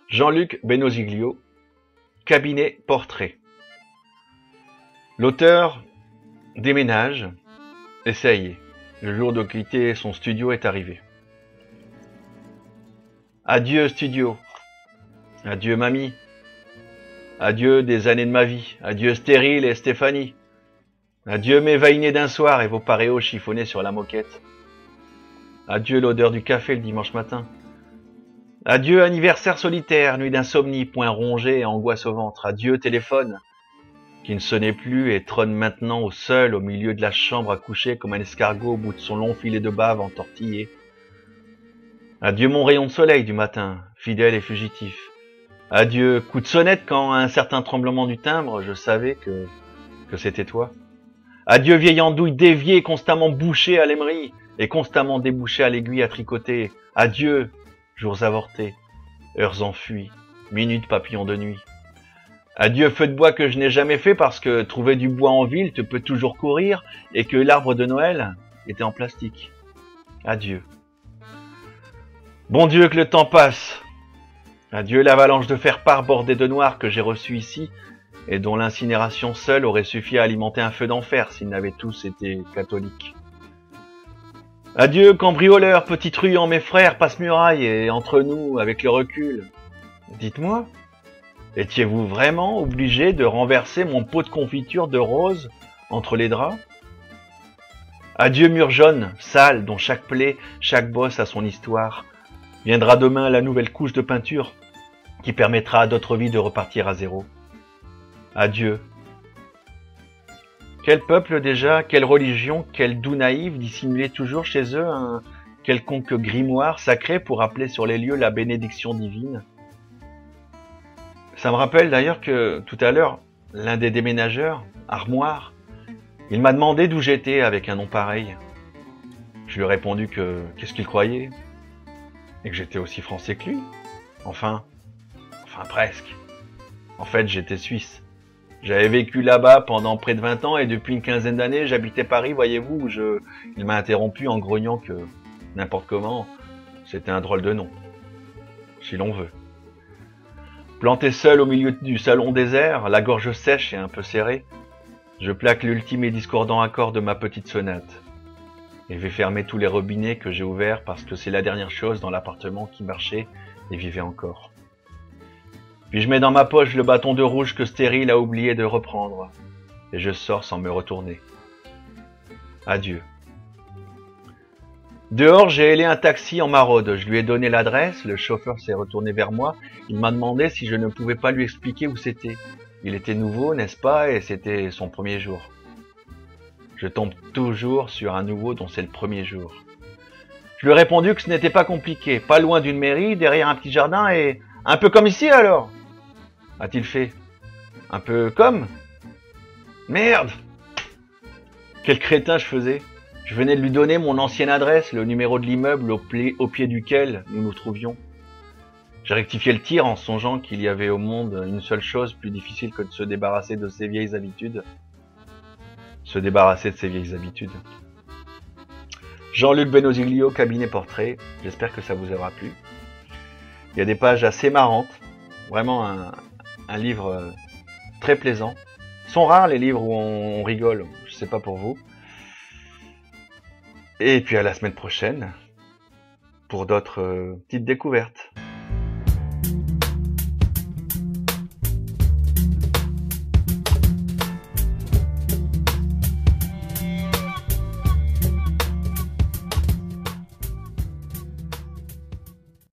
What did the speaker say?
Jean-Luc Benoziglio, Cabinet Portrait. L'auteur déménage et ça y est, le jour de quitter son studio est arrivé. Adieu studio, adieu mamie, adieu des années de ma vie, adieu Stérile et Stéphanie, adieu mes vainés d'un soir et vos paréos chiffonnés sur la moquette. Adieu l'odeur du café le dimanche matin. Adieu anniversaire solitaire, nuit d'insomnie, poing rongé et angoisse au ventre. Adieu téléphone, qui ne sonnait plus et trône maintenant au seul au milieu de la chambre à coucher comme un escargot au bout de son long filet de bave entortillé. Adieu mon rayon de soleil du matin, fidèle et fugitif. Adieu coup de sonnette quand, à un certain tremblement du timbre, je savais que c'était toi. Adieu vieille andouille déviée, constamment bouchée à l'émery et constamment débouchée à l'aiguille à tricoter. Adieu jours avortés, heures enfuies, minutes papillons de nuit. Adieu feu de bois que je n'ai jamais fait parce que trouver du bois en ville te peut toujours courir et que l'arbre de Noël était en plastique. Adieu. Bon Dieu que le temps passe. Adieu l'avalanche de fer-part bordée de noir que j'ai reçue ici et dont l'incinération seule aurait suffi à alimenter un feu d'enfer s'ils n'avaient tous été catholiques. Adieu cambrioleurs, petits truands, mes frères, passe-muraille et entre nous, avec le recul. Dites-moi, étiez-vous vraiment obligé de renverser mon pot de confiture de rose entre les draps? Adieu mur jaune, sale, dont chaque plaie, chaque bosse a son histoire. Viendra demain la nouvelle couche de peinture qui permettra à d'autres vies de repartir à zéro. Adieu. Quel peuple déjà, quelle religion, quel doux naïf dissimulait toujours chez eux un quelconque grimoire sacré pour rappeler sur les lieux la bénédiction divine. Ça me rappelle d'ailleurs que tout à l'heure, l'un des déménageurs, Armoire, il m'a demandé d'où j'étais avec un nom pareil. Je lui ai répondu que qu'est-ce qu'il croyait et que j'étais aussi français que lui. Enfin presque. En fait, j'étais suisse. J'avais vécu là-bas pendant près de 20 ans et depuis une quinzaine d'années, j'habitais Paris, voyez-vous, où il m'a interrompu en grognant que, n'importe comment, c'était un drôle de nom. Si l'on veut. Planté seul au milieu du salon désert, la gorge sèche et un peu serrée, je plaque l'ultime et discordant accord de ma petite sonate. Et vais fermer tous les robinets que j'ai ouverts parce que c'est la dernière chose dans l'appartement qui marchait et vivait encore. Puis je mets dans ma poche le bâton de rouge que Stérile a oublié de reprendre. Et je sors sans me retourner. Adieu. Dehors, j'ai hélé un taxi en maraude. Je lui ai donné l'adresse, le chauffeur s'est retourné vers moi. Il m'a demandé si je ne pouvais pas lui expliquer où c'était. Il était nouveau, n'est-ce pas, et c'était son premier jour. Je tombe toujours sur un nouveau dont c'est le premier jour. Je lui ai répondu que ce n'était pas compliqué. Pas loin d'une mairie, derrière un petit jardin et... Un peu comme ici alors, a-t-il fait. Un peu comme. Merde. Quel crétin je faisais. Je venais de lui donner mon ancienne adresse, le numéro de l'immeuble au pied duquel nous nous trouvions. J'ai rectifié le tir en songeant qu'il y avait au monde une seule chose plus difficile que de se débarrasser de ses vieilles habitudes. Se débarrasser de ses vieilles habitudes. Jean-Luc Benoziglio, Cabinet Portrait. J'espère que ça vous aura plu. Il y a des pages assez marrantes. Vraiment un livre très plaisant. Sont rares les livres où on rigole. Je sais pas pour vous. Et puis à la semaine prochaine pour d'autres petites découvertes.